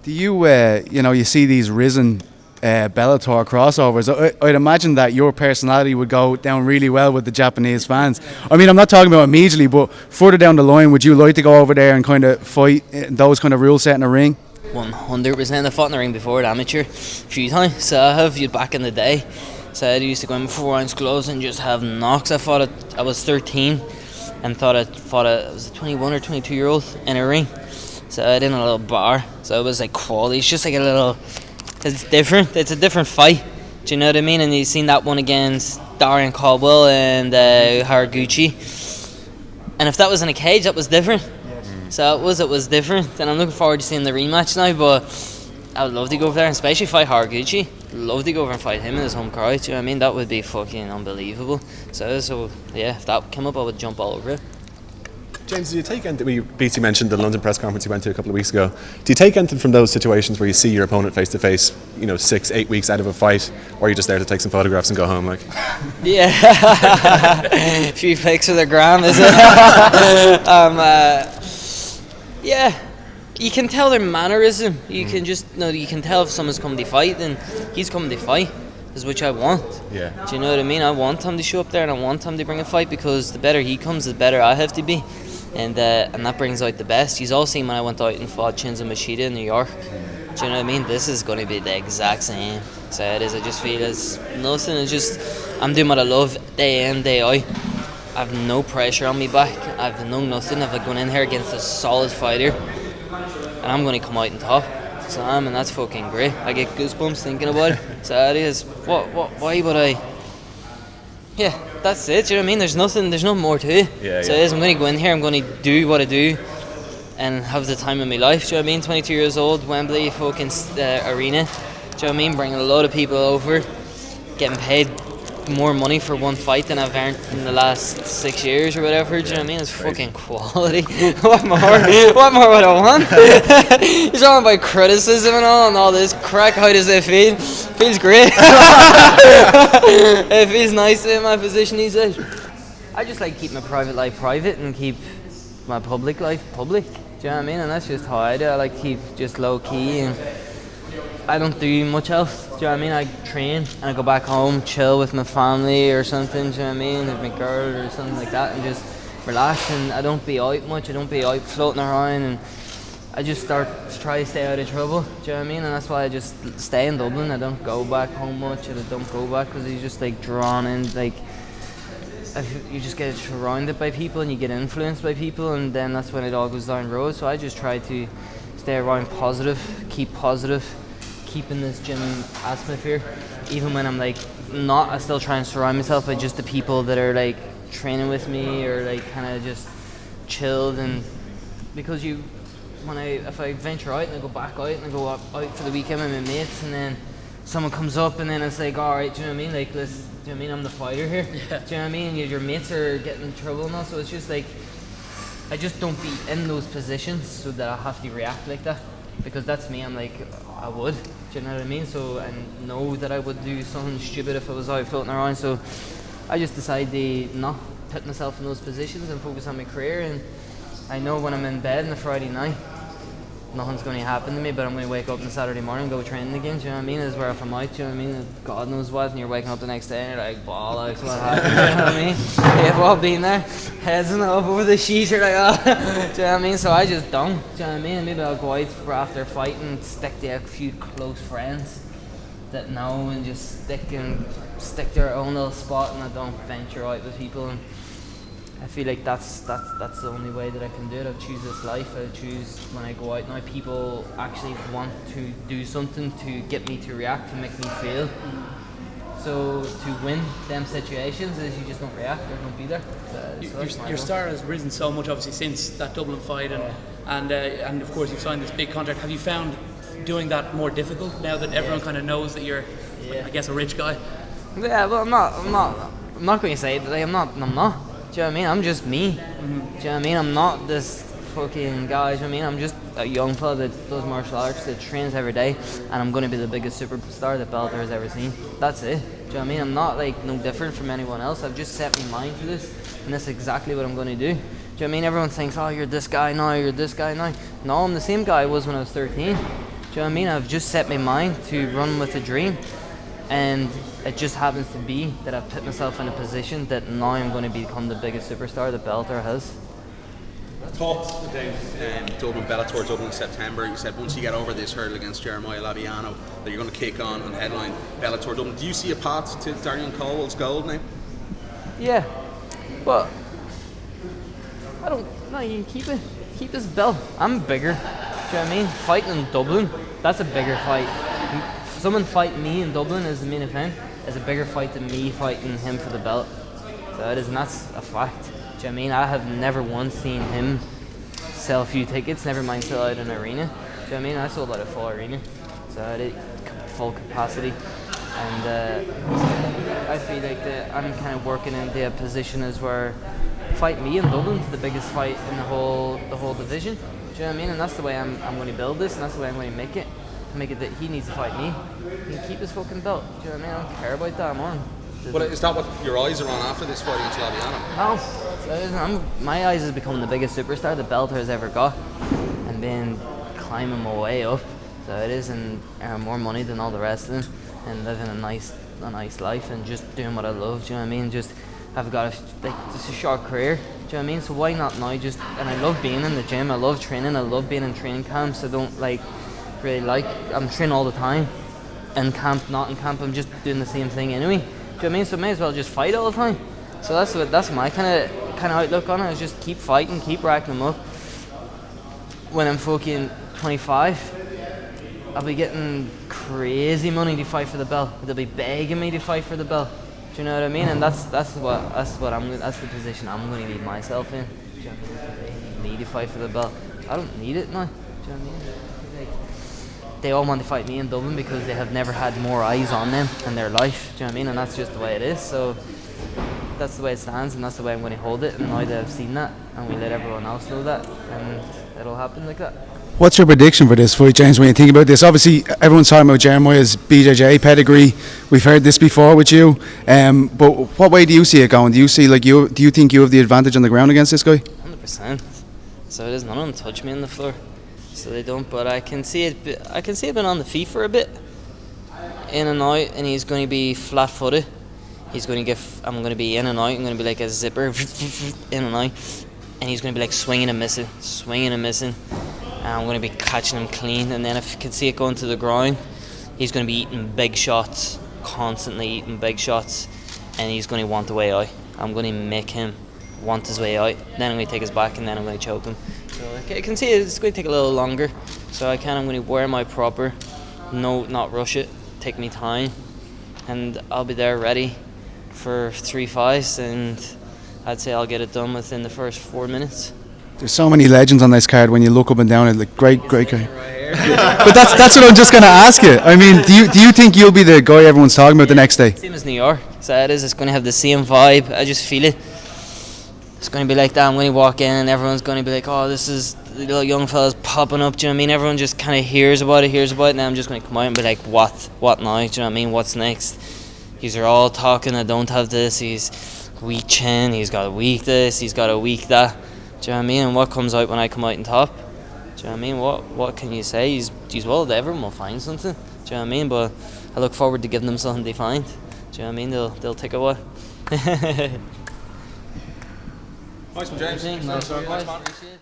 Do you, you see these risen Bellator crossovers? I'd imagine that your personality would go down really well with the Japanese fans. I mean, I'm not talking about immediately, but further down the line, would you like to go over there and kind of fight those kind of rules set in the ring? 100%. I fought in the ring before at amateur a few times, so I have you back in the day. So I used to go in 4-ounce gloves and just have knocks. I was 13 and thought I fought a 21 or 22 year old in a ring. So I did a little bar. So it was like quality. It's just like a little. It's different. It's a different fight. Do you know what I mean? And you've seen that one against Darrion Caldwell and Haraguchi. And if that was in a cage, that was different. So it was different. And I'm looking forward to seeing the rematch now. But I would love to go over there, and especially fight Haraguchi. Love to go over and fight him in his home crowd. Do you know what I mean? That would be fucking unbelievable. So yeah, if that came up, I would jump all over it. James, do you take anything? BT mentioned the London press conference you went to a couple of weeks ago. Do you take anything from those situations where you see your opponent face to face, 6-8 weeks out of a fight, or are you just there to take some photographs and go home? Like, yeah, a few pics of the gram, is it? Yeah, you can tell their mannerism. You can just you can tell if someone's come to fight, then he's come to fight. Is which I want. Yeah. Do you know what I mean? I want him to show up there, and I want him to bring a fight, because the better he comes, the better I have to be. And that brings out the best. You've all seen when I went out and fought Chinzo Machida in New York. Do you know what I mean? This is going to be the exact same. So it is. I just feel it's nothing. It's just I'm doing what I love day in, day out. I have no pressure on me back. I've no nothing. I've gone in here against a solid fighter, and I'm going to come out on top. So and that's fucking great. I get goosebumps thinking about it. So it is. Why would I? Yeah, that's it. Do you know what I mean? There's no more to it. So it is. I'm going to go in here. I'm going to do what I do, and have the time of my life. Do you know what I mean? 22 years old, Wembley fucking arena. Do you know what I mean? Bringing a load of people over, getting paid more money for one fight than I've earned in the last 6 years or whatever. Do you know what I mean? It's fucking quality. What more? What more would I want? You're talking about criticism and all this crack. How does it feel? Feels great. It feels nice in my position these days. I just like keep my private life private and keep my public life public. Do you know what I mean? And that's just how I do. I like to keep just low key, and I don't do much else. Do you know what I mean? I train and I go back home, chill with my family or something. Do you know what I mean? With my girl or something like that, and just relax. And I don't be out much. I don't be out floating around, and I just start to try to stay out of trouble. Do you know what I mean? And that's why I just stay in Dublin. I don't go back home much, and I don't go back because you just like drawn in, like you just get surrounded by people and you get influenced by people, and then that's when it all goes down the road. So I just try to stay around positive, keep in this gym atmosphere. Even when I'm like not, I still try and surround myself by just the people that are like training with me or like kind of just chilled. And because if I venture out and I go back out and I go out for the weekend with my mates, and then someone comes up and then it's like, all right, do you know what I mean? Like, do you know what I mean? I'm the fighter here. Yeah. Do you know what I mean? Your mates are getting in trouble now, so it's just like I just don't be in those positions so that I have to react like that, because that's me. I'm like, I would. Do you know what I mean? So I know that I would do something stupid if I was out floating around. So I just decided to not put myself in those positions and focus on my career. And I know when I'm in bed on a Friday night, nothing's going to happen to me, but I'm going to wake up on Saturday morning and go training again. Do you know what I mean? Is where if I'm out, do you know what I mean? God knows what, and you're waking up the next day and you're like, bollocks, what happened? Do you know what I mean? They've all been there, heads and up over the sheets, you're like, oh. Do you know what I mean? So I just don't. Do you know what I mean? Maybe I'll go out for after fighting and stick to a few close friends that know, and just stick to their own little spot, and I don't venture out with people. And I feel like that's the only way that I can do it. I choose this life. I choose when I go out now. People actually want to do something to get me to react, to make me feel. So to win them situations is you just don't react or don't be there. Your star has risen so much, obviously, since that Dublin fight, and of course you've signed this big contract. Have you found doing that more difficult now that everyone kind of knows that you're, I guess, a rich guy? Yeah, well, I'm not going to say that. I'm not. Do you know what I mean? I'm just me. Mm-hmm. Do you know what I mean? I'm not this fucking guy. Do you know what I mean? I'm just a young fella that does martial arts, that trains every day, and I'm going to be the biggest superstar that Bellator has ever seen. That's it. Do you know what I mean? I'm not like no different from anyone else. I've just set my mind for this, and that's exactly what I'm going to do. Do you know what I mean? Everyone thinks, oh, you're this guy now, you're this guy now. No, I'm the same guy I was when I was 13. Do you you know what I mean? I've just set my mind to run with a dream, and it just happens to be that I've put myself in a position that now I'm going to become the biggest superstar that Bellator has. Talked about Dublin, Bellator Dublin in September. You said once you get over this hurdle against Jeremiah Labiano that you're going to kick on and headline Bellator Dublin. Do you see a path to Darrion Caldwell's gold now? Yeah, but I don't know. You can keep this belt. I'm bigger. Do you know what I mean? Fighting in Dublin, that's a bigger fight. Someone fighting me in Dublin as the main event is a bigger fight than me fighting him for the belt. So it is, and that's a fact. Do you know what I mean? I have never once seen him sell a few tickets, never mind sell out an arena. Do you know what I mean? I sold out a full arena, so I did full capacity. And I feel like I'm kind of working into a position as where fight me in Dublin's the biggest fight in the whole division. Do you know what I mean? And that's the way I'm going to build this, and that's the way I'm going to make it. Make it that he needs to fight me. He can keep his fucking belt. Do you know what I mean? I don't care about that. I'm on. But is that what your eyes are on after this fight against Labiano? No. So my eyes has become the biggest superstar that Bellator has ever got, and been climbing my way up. So it is, and earn more money than all the rest of them, and living a nice life, and just doing what I love. Do you know what I mean? Just I've got just a short career. Do you know what I mean? So why not now? And I love being in the gym. I love training. I love being in training camps. I don't I'm training all the time. In camp, not in camp, I'm just doing the same thing anyway. Do you know what I mean? So I may as well just fight all the time. So that's my kind of outlook on it. Is just keep fighting, keep racking them up. When I'm fucking 25, I'll be getting crazy money to fight for the belt. They'll be begging me to fight for the belt. Do you know what I mean? And that's the position I'm going to leave myself in. Do you know what I mean? They need to fight for the belt. I don't need it now. Do you know what I mean? They all want to fight me in Dublin because they have never had more eyes on them in their life. Do you know what I mean? And that's just the way it is. So that's the way it stands, and that's the way I'm going to hold it. And now that I've seen that, and we let everyone else know that, and it'll happen like that. What's your prediction for this fight, James, when you think about this? Obviously, everyone's talking about Jeremiah's BJJ pedigree. We've heard this before with you. But what way do you see it going? Do you think you have the advantage on the ground against this guy? 100%. So it is, none of them touch me on the floor. So they don't, but I can see it. I can see it been on the feet for a bit, in and out, and he's going to be flat-footed. He's going to get. I'm going to be in and out. I'm going to be like a zipper, in and out, and he's going to be like swinging and missing, and I'm going to be catching him clean. And then if you can see it going to the ground, he's going to be eating big shots, constantly eating big shots, and he's going to want the way out. I'm going to make him want his way out. Then I'm going to take his back, and then I'm going to choke him. So I can see it's going to take a little longer. So I'm going to wear my proper, not rush it, take me time, and I'll be there ready for 3 fights, and I'd say I'll get it done within the first 4 minutes. There's so many legends on this card. When you look up and down, it's like great guy. But that's what I'm just going to ask you. I mean, do you think you'll be the guy everyone's talking about the next day? Same as New York. So it is. It's going to have the same vibe. I just feel it. It's going to be like that. I'm going to walk in and everyone's going to be like, oh, this is the little young fella's popping up. Do you know what I mean? Everyone just kind of hears about it. And then I'm just going to come out and be like, what now? Do you know what I mean? What's next? These are all talking. I don't have this. He's weak chin. He's got a weak this. He's got a weak that. Do you know what I mean? And what comes out when I come out on top? Do you know what I mean? What can you say? He's well, everyone will find something. Do you know what I mean? But I look forward to giving them something they find. Do you know what I mean? They'll take a while. Nice one, James. Nice one, boys. Appreciate it.